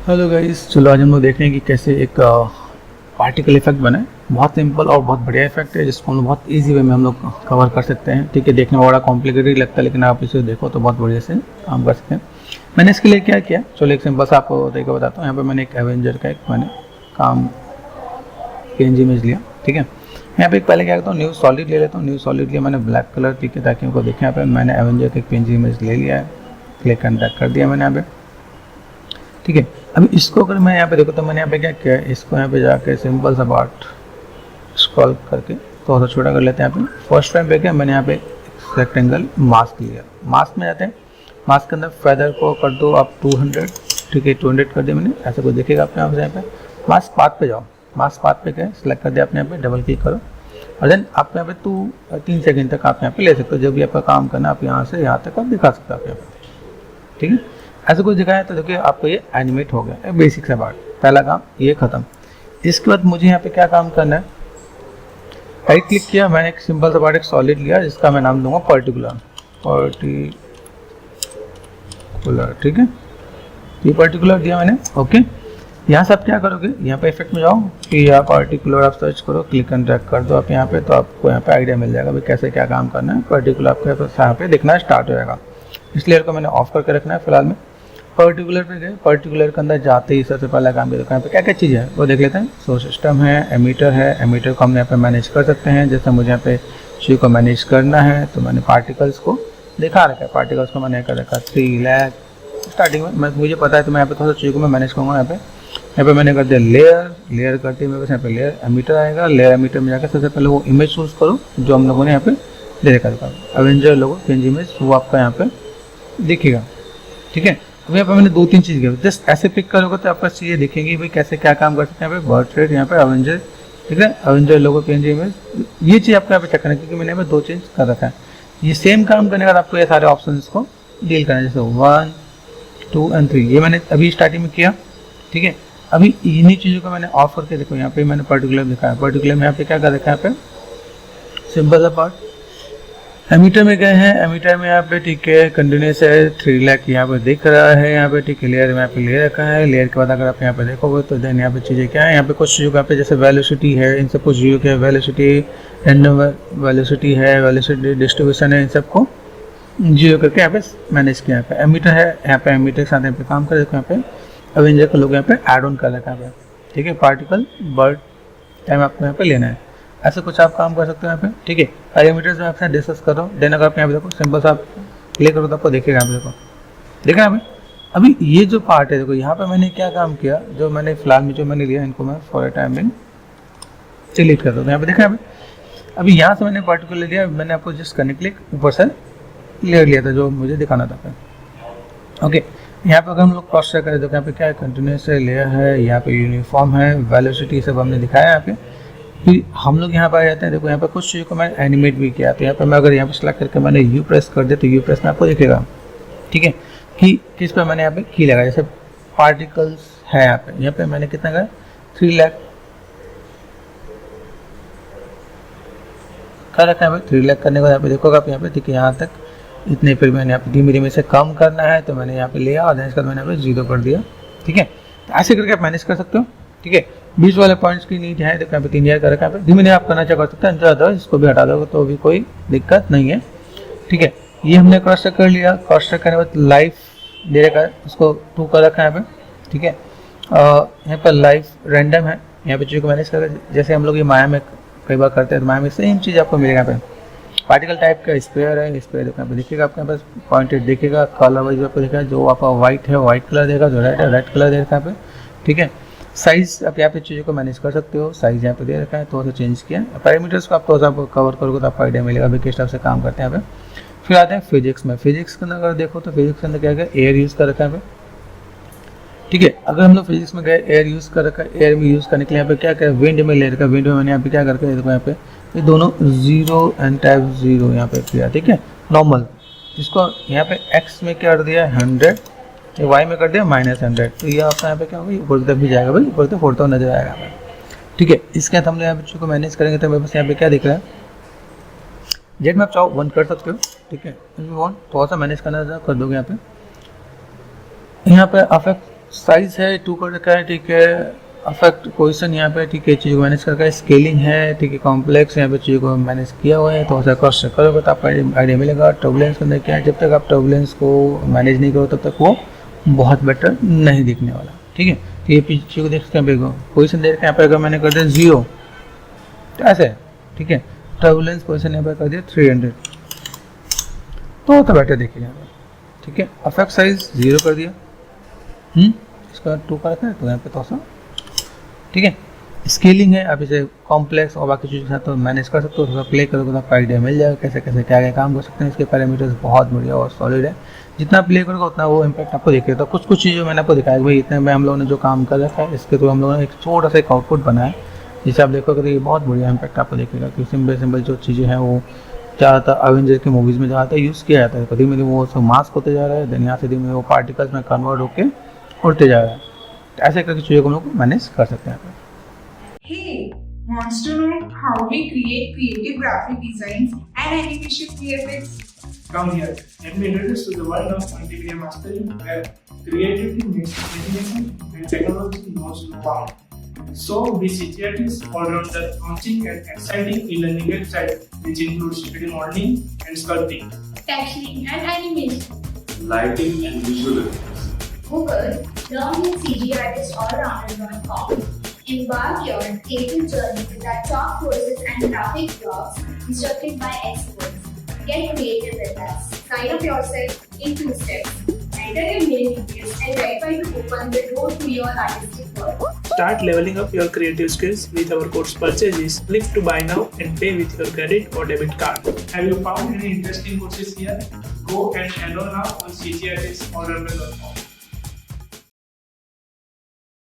Hello guys, चलो आज हम लोग देख रहे हैं कि कैसे एक पार्टिकल इफेक्ट बनाए। बहुत सिंपल और बहुत बढ़िया इफेक्ट है जिसको हम लोग बहुत इजी वे में हम लोग कवर कर सकते हैं। ठीक है, देखने में बड़ा कॉम्प्लिकेटेड लगता है लेकिन आप इसे देखो तो बहुत बढ़िया से काम कर सकते हैं। मैंने इसके लिए क्या किया, चलो एक सिंपल सा आपको तरीका बताता हूँ। यहाँ पे मैंने एक एवेंजर का एक मैंने काम पीएनजी इमेज लिया। ठीक है, यहाँ पे एक पहले क्या करता हूँ, न्यू सॉलिड ले लेता हूँ। न्यू सॉलिड लिया मैंने ब्लैक कलर, ठीक है, ताकि उनको देखें। यहाँ पे मैंने एवेंजर का एक पीएनजी इमेज ले लिया है, क्लिक एंड ड्रैग कर दिया मैंने यहाँ पे। ठीक है, अब इसको अगर मैं यहाँ पे देखो तो मैंने यहाँ पे क्या किया है, इसको यहाँ पे जाके सिंपल सा पार्ट स्क्रॉल करके थोड़ा सा छोटा कर लेते हैं। यहाँ पे फर्स्ट टाइम पे क्या मैंने यहाँ पे रेक्टेंगल मास्क लिया। मास्क में जाते हैं, मास्क के अंदर फेदर को कर दो आप 200। ठीक है, 200 कर दिया मैंने, ऐसा कुछ दिखेगा आपके यहाँ पे। मास्क पाथ पे जाओ, मास्क पाथ पे गए, सिलेक्ट कर दिया आपने, यहाँ पे डबल क्लिक करो और देन आप यहाँ पे 3 सेकंड तक आप यहाँ पे ले सकते हो। जब भी आपका काम करना आप यहाँ से यहाँ तक आप दिखा सकते हो आप यहाँ पे। ठीक है, ऐसा कुछ दिखाया तो देखिए आपको ये एनिमेट हो गया, बेसिक सा पार्ट, पहला काम ये खत्म। इसके बाद मुझे यहाँ पे क्या काम करना है, राइट क्लिक किया, मैंने एक सिंपल सा पार्ट एक सॉलिड लिया जिसका मैं नाम दूंगा पर्टिकुलर। ठीक है, ये पर्टिकुलर दिया मैंने। ओके, यहाँ से आप क्या करोगे, यहाँ पे इफेक्ट में जाओ, कि यहाँ पर्टिकुलर आप सर्च करो, क्लिक एंड ड्रैग कर दो आप यहाँ पे, तो आपको यहाँ पे आइडिया मिल जाएगा भाई कैसे क्या काम करना है। पर्टिकुलर आपको यहाँ पे दिखना स्टार्ट हो जाएगा। इस लेयर को मैंने ऑफ करके रखना है फिलहाल में। पर्टिकुलर पे गए, पर्टिकुलर के अंदर जाते ही सबसे पहला काम किया, यहाँ पे क्या क्या चीज़ है वो देख लेते हैं। सोर्स सिस्टम है, एमीटर है, एमीटर को हम यहाँ पे मैनेज कर सकते हैं। जैसे मुझे यहाँ पे चीज़ को मैनेज करना है तो मैंने पार्टिकल्स को दिखा रखा है, पार्टिकल्स को मैंने कर रखा 3 लाख स्टार्टिंग में। मुझे पता है तो मैं यहाँ पे थोड़ा सा चीज़ को मैं मैनेज करूँगा। यहाँ पे मैंने कर दिया लेयर, लेयर करते मेरे पास यहाँ पे लेयर एमीटर आएगा। लेयर एमीटर में जाकर सबसे पहले वो इमेज चूज करो जो हम लोगों ने यहाँ पे दे रखा था, एवेंजर लोगो पीएनजी इमेज, वो आपका यहाँ पे दिखेगा। ठीक है, अब यहाँ पे मैंने 2-3 चीज़ किया, जस्ट ऐसे पिक करोगे तो आपका चीज़ें दिखेंगी भाई कैसे क्या काम कर सकते हैं। यहाँ पे बर्थ रेट, यहाँ पे एवेंजर, ठीक है, एवेंजर लोगो पीएनजी इमेज, ये चीज़ आपको यहाँ पे चेक करना है क्योंकि मैंने यहाँ पे 2 चेंज कर रखा है। ये सेम काम करने के बाद आपको ये सारे ऑप्शन को डील करना है, जैसे 1, 2 और 3, ये मैंने अभी स्टार्टिंग में किया। ठीक है, अभी इन्हीं चीज़ों को मैंने ऑफ करके देखो, यहाँ पे मैंने पर्टिकुलर दिखाया। पर्टिकुलर में यहाँ पे क्या कर रखा है, यहाँ पे सिंपल सा पार्ट। एमीटर में गए हैं, एमीटर में यहाँ पे ठीक है कंटिन्यूस है, 3 लाख यहाँ पे दिख रहा है यहाँ पे। ठीक है, लेयर में यहाँ पे ले रखा है। लेयर के बाद अगर आप यहाँ पे देखोगे तो देन यहाँ पे चीज़ें क्या है, यहाँ पे कुछ चीज़ों का पे जैसे वेलोसिटी है, इन सब कुछ चीज़ों के वेलोसिटी, रैंडम वेलोसिटी है, वेलोसिटी डिस्ट्रीब्यूशन है, इन सबको जीरो करके यहाँ पे मैनेज किया। यहाँ पे एमीटर है, यहाँ पे एमीटर के साथ यहाँ पे काम कर देखो, यहाँ पे एवेंजर का लोग यहाँ पे ऐड ऑन कर रखा है। ठीक है, पार्टिकल बर्ड टाइम आपको यहाँ पे लेना है, ऐसे कुछ आप काम कर सकते हो यहाँ पे। ठीक है, पैरामीटर्स में आपसे डिस्कस कर रहा हूँ। देन अगर आप यहाँ पे देखो सिंपल सा आप क्लिक करो तो आपको देखेगा, यहाँ पे देखो देखा यहाँ पे। अभी ये जो पार्ट है देखो, यहाँ पे मैंने क्या काम किया, जो मैंने फिलहाल में जो मैंने लिया इनको मैं for a time being delete कर दो। यहाँ पे देखा यहाँ पे, अभी यहाँ से मैंने पार्टिकुलर लिया, मैंने आपको जस्ट करने के लिए ऊपर से लेयर लिया था जो मुझे दिखाना था। ओके, यहाँ पे अगर हम लोग क्रॉस चेक करें तो यहाँ पे क्या है, कंटिन्यूस है, लेयर है, यहाँ पे यूनिफॉर्म है, वेलोसिटी सब हमने दिखाया यहाँ पे। फिर हम लोग यहाँ पर आ जाते हैं, देखो यहाँ पे कुछ चीज़ों को मैंने एनिमेट भी किया। तो यहाँ पे मैं अगर यहाँ पे सेलेक्ट करके मैंने यू प्रेस कर दिया तो यू प्रेस में आपको दिखेगा। ठीक है, कि किस पर मैंने यहाँ पे की लगाया, जैसे पार्टिकल्स है यहाँ पे मैंने कितना करा, 3 लाख कर रखा है। 3 लाख करने के बाद यहाँ पे देखोगे आप यहाँ पे, ठीक है, यहाँ तक इतने। फिर मैंने यहाँ पे धीमे धीमे से कम करना है तो मैंने यहाँ पे लिया और इसका मैंने यहाँ पे 0 कर दिया। ठीक है, तो ऐसे करके आप मैनेज कर सकते हो। ठीक है, बीच वाले पॉइंट्स की नीड है, देखो यहाँ पे 3 ईयर कर रखा है, धीमे धीमे आप करना चाह कर सकते हैं, ज़्यादा इसको भी हटा दोगे तो भी कोई दिक्कत नहीं है। ठीक है, ये हमने क्रॉस चेक कर लिया। क्रॉस चेक करने के बाद लाइफ दे रखा है, उसको 2 कर रखा है यहाँ पे। ठीक है, यहाँ पर लाइफ रैंडम है, यहाँ पे चीज़ों को मैनेज कर, जैसे हम लोग ये माया में कई बार करते हैं तो माया में सेम चीज़ आपको मिलेगा। यहाँ पे पार्टिकल टाइप का स्पेयर है, स्पेयर देखो यहाँ पे दिखेगा आपके पास, पॉइंटेड दिखेगा, कलर वाइज आपको दिखेगा, जो आपका व्हाइट है व्हाइट कलर देगा, जो रेड है रेड कलर दे रखा है यहाँ पे। ठीक है, साइज़ आप यहाँ पे चीज़ों को मैनेज कर सकते हो, साइज़ यहाँ पे दे रखा है, थोड़ा सा चेंज किया। पैरामीटर्स को आप थोड़ा सा कवर करोगे तो आपको आइडिया मिलेगा भाई किस टाइप से काम करते हैं यहाँ पे। फिर आते हैं फिजिक्स में। फिजिक्स के अंदर अगर देखो तो फिजिक्स के अंदर क्या है, एयर यूज़ कर रखा है यहाँ पे। ठीक है, अगर हम लोग फिजिक्स में गए, एयर यूज़ कर रखा है, एयर में यूज़ करने के लिए यहाँ पे क्या क्या विंड में ले रखा है। विंड में मैंने यहाँ पे क्या करके देखो, यहाँ पे ये दोनों 0 एंड टाइप 0 यहाँ पे किया। ठीक है, नॉर्मल, इसको यहाँ पे एक्स में क्या कर दिया 100, वाई में कर दिया -100, तो ये आपका यहाँ पे क्या होगा, ऊपर की तरफ भी जाएगा भाई, ऊपर से फोड़ता हुआ नजर आएगा हमें। ठीक है, इसके बाद हम लोग यहाँ पे चीज़ों को मैनेज करेंगे तो मेरे पास यहाँ पे क्या दिख रहा है, जेड में आप चाहो 1 कर सकते हो। ठीक है, इसमें 1 थोड़ा सा मैनेज करना कर दोगे। यहाँ पे अफेक्ट साइज है 2 कर रखा है, ठीक है। अफेक्ट पोजीशन यहाँ पे, ठीक है, चीज़ को मैनेज कर रखा है। स्केलिंग है, ठीक है। कॉम्प्लेक्स यहाँ पे चीज़ को मैनेज किया हुआ है। तो ऐसा क्रॉस चेक करोगे तो आपको आइडिया मिलेगा। टर्बुलेंस के अंदर क्या है, जब तक आप टर्बुलेंस को मैनेज नहीं करो तब तक वो बहुत बेटर नहीं दिखने वाला, ठीक है। तो ये पीछे को देख सकते हैं, पोजिशन देख के यहाँ पे अगर मैंने कर दिया 0 तो ऐसे, ठीक है। टर्बुलेंस पोजिशन यहाँ पे कर दिया 300 तो बेटर देखिए यहाँ पे, ठीक है। अफेक्ट साइज 0 कर दिया, इसका 2 का रखा है तो यहाँ पे तो ठीक है। स्केलिंग है, आप इसे कॉम्प्लेक्स और बाकी चीज़ों के साथ तो मैनेज कर सकते हो। थोड़ा प्ले करोगे तो आपको आइडिया मिल जाएगा कैसे कैसे क्या क्या काम कर सकते हैं। इसके पैरामीटर्स बहुत बढ़िया और सॉलिड है। जितना प्ले करोगे उतना वो इम्पैक्ट आपको दिखेगा। तो कुछ चीज़ें मैंने आपको दिखाया भाई, इतने में हम लोगों ने जो काम कर रखा है इसके थ्रू हम लोगों ने एक छोटा सा एक आउटपुट बनाया, जिसे आप देखोगे तो ये बहुत बढ़िया इम्पैक्ट आपको दिखेगा। कि सिंपल जो चीज़ें हैं वो ज़्यादातर अवेंजर की मूवीज़ में ज़्यादातर यूज़ किया जाता है। कभी मेरे वो सब मास्क होते जा रहा है, देन यहाँ से धीमे वो पार्टिकल्स में कन्वर्ट होकर उड़ते जा रहा है। तो ऐसे करके चीज़ों को हम लोग मैनेज कर सकते हैं। Hey, wants to know how we create creative graphic designs and animation VFX? Come here, let me introduce you to the world of multimedia mastering, where creativity meets imagination and technology knows no bound. So, we CTRT's all-rounder launching an exciting e-learning website which includes 3D modeling and sculpting, texturing and animation, lighting and visual effects. Google Learn with CGArtistAllrounder.com. Embark your creative journey with our top courses and graphic blogs instructed by experts. Get creative with us. Sign up yourself in 2 steps. Enter your mail details and verify to open the door to your artistic world. Start leveling up your creative skills with our course purchases. Click to buy now and pay with your credit or debit card. Have you found any interesting courses here? Go and enroll now on CGArtistAllrounder.com.